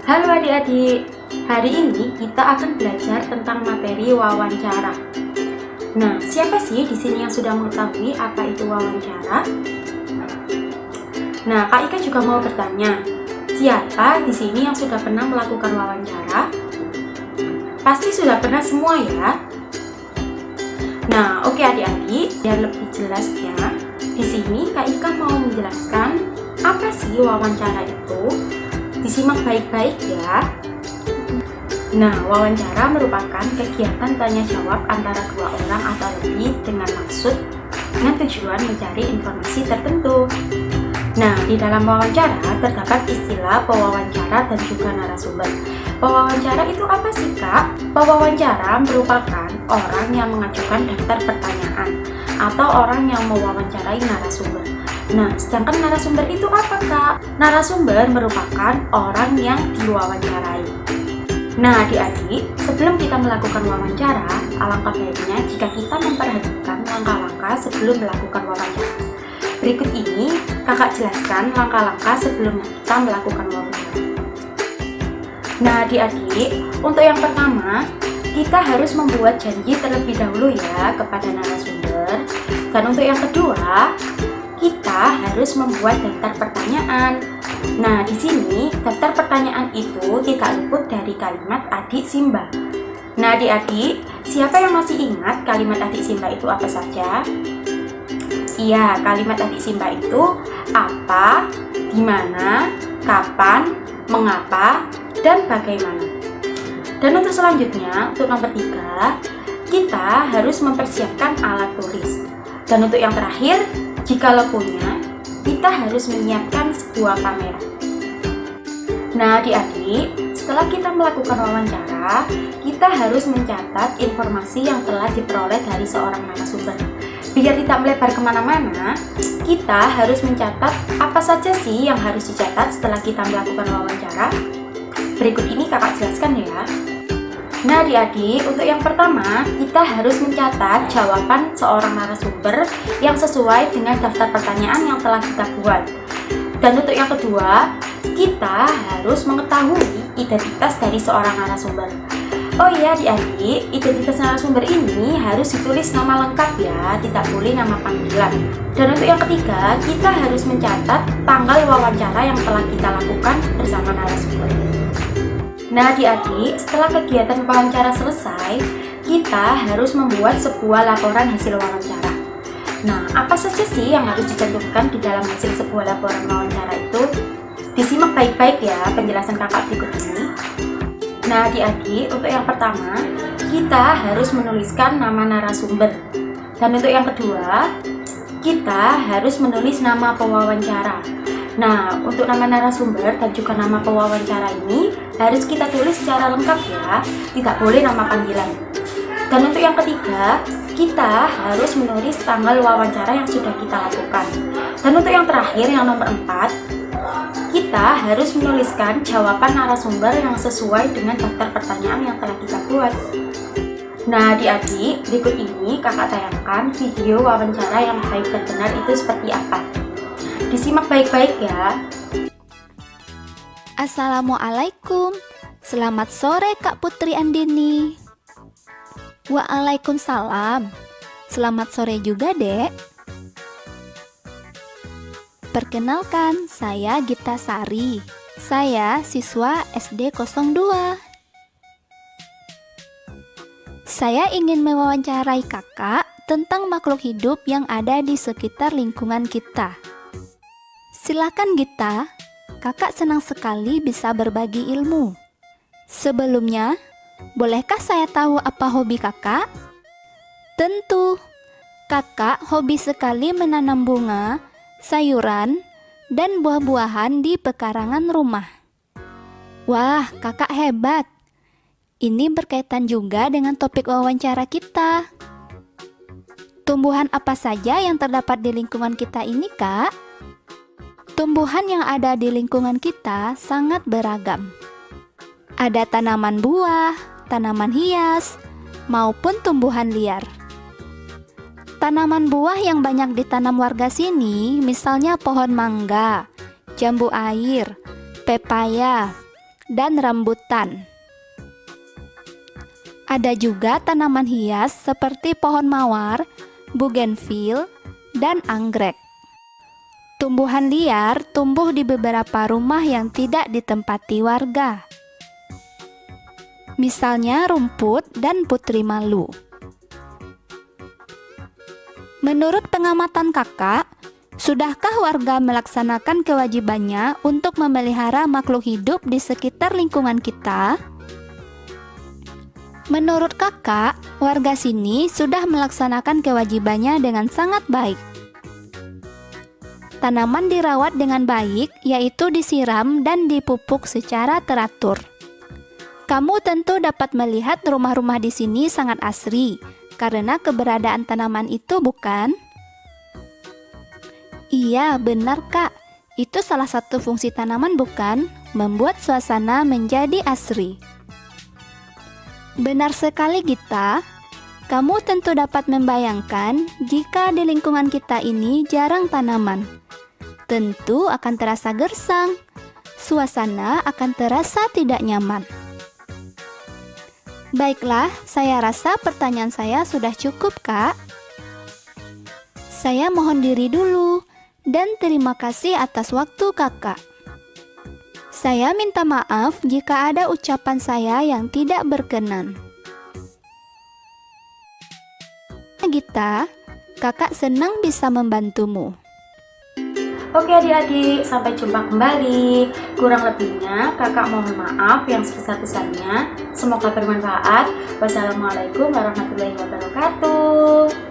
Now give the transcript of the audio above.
Halo adik-adik, hari ini kita akan belajar tentang materi wawancara. Nah, siapa sih di sini yang sudah mengetahui apa itu wawancara? Nah, Kak Ika juga mau bertanya, siapa di sini yang sudah pernah melakukan wawancara? Pasti sudah pernah semua ya. Nah, oke adik-adik, biar lebih jelas ya. Di sini Kak Ika mau menjelaskan apa sih wawancara itu. Disimak baik-baik ya. Nah, wawancara merupakan kegiatan tanya jawab antara dua orang atau lebih dengan tujuan mencari informasi tertentu. Nah, di dalam wawancara terdapat istilah pewawancara dan juga narasumber. Pewawancara itu apa sih, Kak? Pewawancara merupakan orang yang mengajukan daftar pertanyaan atau orang yang mewawancarai narasumber. Nah, sedangkan narasumber itu apa, Kak? Narasumber merupakan orang yang diwawancarai. Nah, adik-adik, sebelum kita melakukan wawancara, alangkah baiknya jika kita memperhatikan langkah-langkah sebelum melakukan wawancara. Berikut ini kakak jelaskan langkah-langkah sebelum kita melakukan wawancara. Nah, adik-adik, untuk yang pertama, kita harus membuat janji terlebih dahulu ya kepada narasumber. Dan untuk yang kedua, kita harus membuat daftar pertanyaan. Nah, di sini daftar pertanyaan itu tidak luput dari kalimat adik Simba. Nah, adik-adik, siapa yang masih ingat kalimat adik Simba itu apa saja? Iya, kalimat adik Simba itu apa, di mana, kapan, mengapa, dan bagaimana. Dan untuk selanjutnya, untuk nomor 3, kita harus mempersiapkan alat tulis. Dan untuk yang terakhir, jikalau punya, kita harus menyiapkan sebuah kamera. Nah, adik-adik, setelah kita melakukan wawancara, kita harus mencatat informasi yang telah diperoleh dari seorang narasumber. Biar tidak melebar kemana-mana, kita harus mencatat apa saja sih yang harus dicatat setelah kita melakukan wawancara. Berikut ini kakak jelaskan ya. Nah, adik-adik, untuk yang pertama, kita harus mencatat jawaban seorang narasumber yang sesuai dengan daftar pertanyaan yang telah kita buat. Dan untuk yang kedua, kita harus mengetahui identitas dari seorang narasumber. Oh iya adik-adik, identitas narasumber ini harus ditulis nama lengkap ya, tidak boleh nama panggilan. Dan untuk yang ketiga, kita harus mencatat tanggal wawancara yang telah kita lakukan bersama narasumber. Nah, adik-adik, setelah kegiatan wawancara selesai, kita harus membuat sebuah laporan hasil wawancara. Nah, apa saja sih yang harus dicantumkan di dalam hasil sebuah laporan wawancara itu? Disimak baik-baik ya penjelasan kakak berikut ini. Nah, adik-adik, untuk yang pertama, kita harus menuliskan nama narasumber. Dan untuk yang kedua, kita harus menulis nama pewawancara. Nah, untuk nama narasumber dan juga nama pewawancara ini harus kita tulis secara lengkap ya, tidak boleh nama panggilan. Dan untuk yang ketiga, kita harus menulis tanggal wawancara yang sudah kita lakukan. Dan untuk yang terakhir, yang nomor 4, kita harus menuliskan jawaban narasumber yang sesuai dengan daftar pertanyaan yang telah kita buat. Nah, adik-adik, berikut ini kakak tayangkan video wawancara yang baik dan benar itu seperti apa. Disimak baik-baik ya. Assalamualaikum. Selamat sore Kak Putri Andini. Waalaikumsalam. Selamat sore juga, Dek. Perkenalkan, saya Gita Sari. Saya siswa SD 02. Saya ingin mewawancarai kakak tentang makhluk hidup yang ada di sekitar lingkungan kita. Silakan Gita, kakak senang sekali bisa berbagi ilmu. Sebelumnya, bolehkah saya tahu apa hobi kakak? Tentu, kakak hobi sekali menanam bunga, sayuran, dan buah-buahan di pekarangan rumah. Wah, kakak hebat. Ini berkaitan juga dengan topik wawancara kita. Tumbuhan apa saja yang terdapat di lingkungan kita ini, Kak? Tumbuhan yang ada di lingkungan kita sangat beragam. Ada tanaman buah, tanaman hias, maupun tumbuhan liar. Tanaman buah yang banyak ditanam warga sini, misalnya pohon mangga, jambu air, pepaya, dan rambutan. Ada juga tanaman hias seperti pohon mawar, bougainville, dan anggrek. Tumbuhan liar tumbuh di beberapa rumah yang tidak ditempati warga. Misalnya rumput dan putri malu. Menurut pengamatan Kakak, sudahkah warga melaksanakan kewajibannya untuk memelihara makhluk hidup di sekitar lingkungan kita? Menurut Kakak, warga sini sudah melaksanakan kewajibannya dengan sangat baik. Tanaman dirawat dengan baik, yaitu disiram dan dipupuk secara teratur. Kamu tentu dapat melihat rumah-rumah di sini sangat asri, karena keberadaan tanaman itu, bukan? Iya, benar Kak. Itu salah satu fungsi tanaman, bukan? Membuat suasana menjadi asri. Benar sekali Gita. Kamu tentu dapat membayangkan jika di lingkungan kita ini jarang tanaman. Tentu akan terasa gersang. Suasana akan terasa tidak nyaman. Baiklah, saya rasa pertanyaan saya sudah cukup, Kak. Saya mohon diri dulu, dan terima kasih atas waktu Kakak. Saya minta maaf jika ada ucapan saya yang tidak berkenan. Gita, Kakak senang bisa membantumu. Oke adik-adik, sampai jumpa kembali. Kurang lebihnya Kakak mohon maaf yang sebesar-besarnya. Semoga bermanfaat. Wassalamualaikum warahmatullahi wabarakatuh.